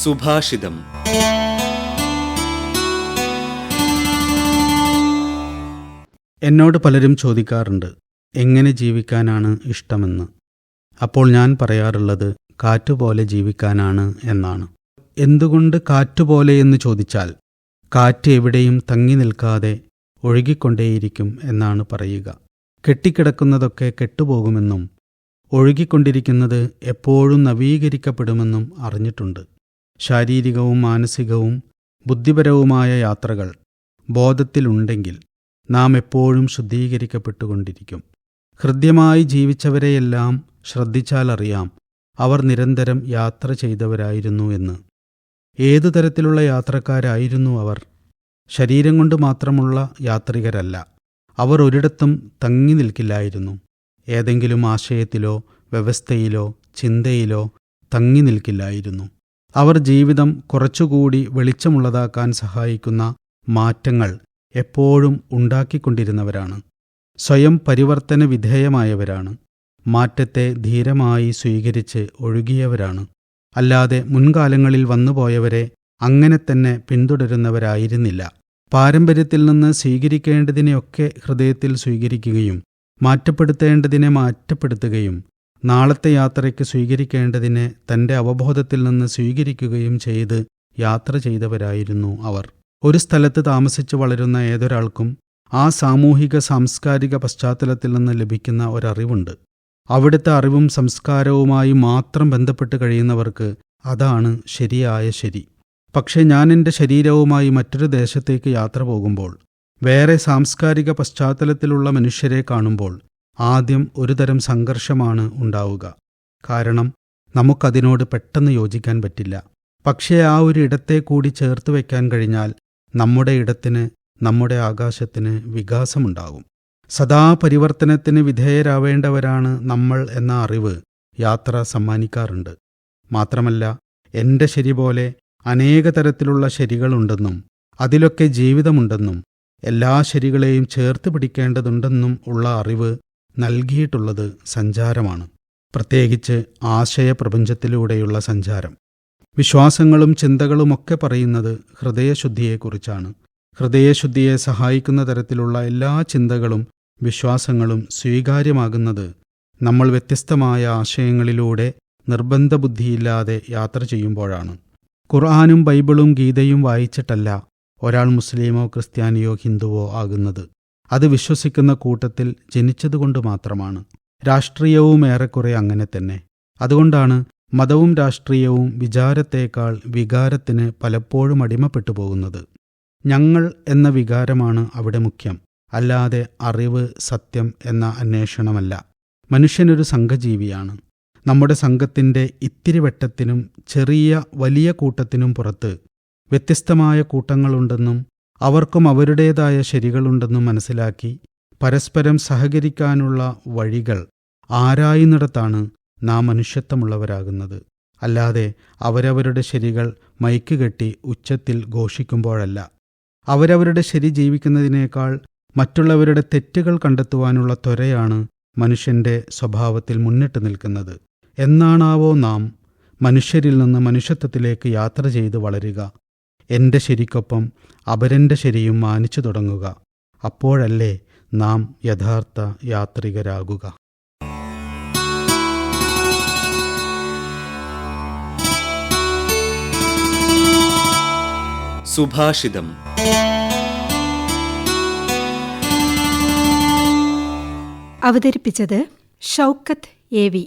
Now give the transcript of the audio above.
സുഭാഷിതം. എന്നോട് പലരും ചോദിക്കാറുണ്ട്, എങ്ങനെ ജീവിക്കാനാണ് ഇഷ്ടമെന്ന്. അപ്പോൾ ഞാൻ പറയാറുള്ളത് കാറ്റുപോലെ ജീവിക്കാനാണ് എന്നാണ്. എന്തുകൊണ്ട് കാറ്റുപോലെ എന്ന് ചോദിച്ചാൽ, കാറ്റ് എവിടെയും തങ്ങി നിൽക്കാതെ ഒഴുകിക്കൊണ്ടേയിരിക്കും എന്നാണ് പറയുക. കെട്ടിക്കിടക്കുന്നതൊക്കെ കെട്ടുപോകുമെന്നും ഒഴുകിക്കൊണ്ടിരിക്കുന്നത് എപ്പോഴും നവീകരിക്കപ്പെടുമെന്നും അറിഞ്ഞിട്ടുണ്ട്. ശാരീരികവും മാനസികവും ബുദ്ധിപരവുമായ യാത്രകൾ ബോധത്തിലുണ്ടെങ്കിൽ നാം എപ്പോഴും ശുദ്ധീകരിക്കപ്പെട്ടുകൊണ്ടിരിക്കും. ഹൃദ്യമായി ജീവിച്ചവരെയെല്ലാം ശ്രദ്ധിച്ചാലറിയാം അവർ നിരന്തരം യാത്ര ചെയ്തവരായിരുന്നു എന്ന്. ഏതു തരത്തിലുള്ള യാത്രക്കാരായിരുന്നു അവർ? ശരീരം കൊണ്ട് മാത്രമുള്ള യാത്രികരല്ല. അവർ ഒരിടത്തും തങ്ങി നിൽക്കില്ലായിരുന്നു. ഏതെങ്കിലും ആശയത്തിലോ വ്യവസ്ഥയിലോ ചിന്തയിലോ തങ്ങി നിൽക്കില്ലായിരുന്നു. അവർ ജീവിതം കുറച്ചുകൂടി വെളിച്ചമുള്ളതാക്കാൻ സഹായിക്കുന്ന മാറ്റങ്ങൾ എപ്പോഴും ഉണ്ടാക്കിക്കൊണ്ടിരുന്നവരാണ്. സ്വയം പരിവർത്തന വിധേയമായവരാണ്. മാറ്റത്തെ ധീരമായി സ്വീകരിച്ച് ഒഴുകിയവരാണ്. അല്ലാതെ മുൻകാലങ്ങളിൽ വന്നുപോയവരെ അങ്ങനെ തന്നെ പിന്തുടരുന്നവരായിരുന്നില്ല. പാരമ്പര്യത്തിൽ നിന്ന് സ്വീകരിക്കേണ്ടതിനെയൊക്കെ ഹൃദയത്തിൽ സ്വീകരിക്കുകയും മാറ്റപ്പെടുത്തേണ്ടതിനെ മാറ്റപ്പെടുത്തുകയും നാളത്തെ യാത്രയ്ക്ക് സ്വീകരിക്കേണ്ടതിനെ തൻ്റെ അവബോധത്തിൽ നിന്ന് സ്വീകരിക്കുകയും ചെയ്ത് യാത്ര ചെയ്തവരായിരുന്നു അവർ. ഒരു സ്ഥലത്ത് താമസിച്ച് വളരുന്ന ഏതൊരാൾക്കും ആ സാമൂഹിക സാംസ്കാരിക പശ്ചാത്തലത്തിൽ നിന്ന് ലഭിക്കുന്ന ഒരറിവുണ്ട്. അവിടുത്തെ അറിവും സംസ്കാരവുമായി മാത്രം ബന്ധപ്പെട്ട് കഴിയുന്നവർക്ക് അതാണ് ശരിയായ ശരി. പക്ഷേ ഞാൻ എൻ്റെ ശരീരവുമായി മറ്റൊരു ദേശത്തേക്ക് യാത്ര പോകുമ്പോൾ, വേറെ സാംസ്കാരിക പശ്ചാത്തലത്തിലുള്ള മനുഷ്യരെ കാണുമ്പോൾ ആദ്യം ഒരുതരം സംഘർഷമാണ് ഉണ്ടാവുക. കാരണം നമുക്കതിനോട് പെട്ടെന്ന് യോജിക്കാൻ പറ്റില്ല. പക്ഷേ ആ ഒരു ഇടത്തെ കൂടി ചേർത്ത് വയ്ക്കാൻ കഴിഞ്ഞാൽ നമ്മുടെ ഇടത്തിന്, നമ്മുടെ ആകാശത്തിന് വികാസമുണ്ടാകും. സദാ പരിവർത്തനത്തിന് വിധേയരാവേണ്ടവരാണ് നമ്മൾ എന്ന അറിവ് യാത്ര സമ്മാനിക്കാറുണ്ട്. മാത്രമല്ല, എൻ്റെ ശരി പോലെ അനേക തരത്തിലുള്ള ശരികളുണ്ടെന്നും അതിലൊക്കെ ജീവിതമുണ്ടെന്നും എല്ലാ ശരികളെയും ചേർത്ത് പിടിക്കേണ്ടതുണ്ടെന്നും ഉള്ള അറിവ് നൽകിയിട്ടുള്ളത് സഞ്ചാരമാണ്. പ്രത്യേകിച്ച് ആശയപ്രപഞ്ചത്തിലൂടെയുള്ള സഞ്ചാരം. വിശ്വാസങ്ങളും ചിന്തകളുമൊക്കെ പറയുന്നത് ഹൃദയശുദ്ധിയെക്കുറിച്ചാണ്. ഹൃദയശുദ്ധിയെ സഹായിക്കുന്ന തരത്തിലുള്ള എല്ലാ ചിന്തകളും വിശ്വാസങ്ങളും സ്വീകാര്യമാകുന്നത് നമ്മൾ വ്യത്യസ്തമായ ആശയങ്ങളിലൂടെ നിർബന്ധബുദ്ധിയില്ലാതെ യാത്ര ചെയ്യുമ്പോഴാണ്. ഖുർആനും ബൈബിളും ഗീതയും വായിച്ചിട്ടല്ല ഒരാൾ മുസ്ലിമോ ക്രിസ്ത്യാനിയോ ഹിന്ദുവോ ആകുന്നത്. അത് വിശ്വസിക്കുന്ന കൂട്ടത്തിൽ ജനിച്ചതുകൊണ്ട് മാത്രമാണ്. രാഷ്ട്രീയവും ഏറെക്കുറെ അങ്ങനെ തന്നെ. അതുകൊണ്ടാണ് മതവും രാഷ്ട്രീയവും വിചാരത്തേക്കാൾ വികാരത്തിന് പലപ്പോഴും അടിമപ്പെട്ടു പോകുന്നത്. ഞങ്ങൾ എന്ന വികാരമാണ് അവിടെ മുഖ്യം, അല്ലാതെ അറിവ്, സത്യം എന്ന അന്വേഷണമല്ല. മനുഷ്യനൊരു സംഘജീവിയാണ്. നമ്മുടെ സംഘത്തിൻ്റെ ഇത്തിരി വട്ടത്തിനും ചെറിയ വലിയ കൂട്ടത്തിനും പുറത്ത് വ്യത്യസ്തമായ കൂട്ടങ്ങളുണ്ടെന്നും അവർക്കും അവരുടേതായ ശരികളുണ്ടെന്നും മനസ്സിലാക്കി പരസ്പരം സഹകരിക്കാനുള്ള വഴികൾ ആരായുന്നിടത്താണ് നാം മനുഷ്യത്വമുള്ളവരാകുന്നത്. അല്ലാതെ അവരവരുടെ ശരികൾ മൈക്കുകെട്ടി ഉച്ചത്തിൽ ഘോഷിക്കുമ്പോഴല്ല. അവരവരുടെ ശരി ജീവിക്കുന്നതിനേക്കാൾ മറ്റുള്ളവരുടെ തെറ്റുകൾ കണ്ടെത്തുവാനുള്ള ത്വരയാണ് മനുഷ്യൻ്റെ സ്വഭാവത്തിൽ മുന്നിട്ട് നിൽക്കുന്നത്. എന്നാണാവോ നാം മനുഷ്യരിൽ നിന്ന് മനുഷ്യത്വത്തിലേക്ക് യാത്ര ചെയ്ത് വളരുക? എൻ്റെ ശരിക്കൊപ്പം അപരൻ്റെ ശരിയും മാനിച്ചു തുടങ്ങുക. അപ്പോഴല്ലേ നാം യഥാർത്ഥ യാത്രികരാകുക. സുഭാഷിതം. അവതരിപ്പിച്ചത് ഷൗക്കത്ത് എ വി.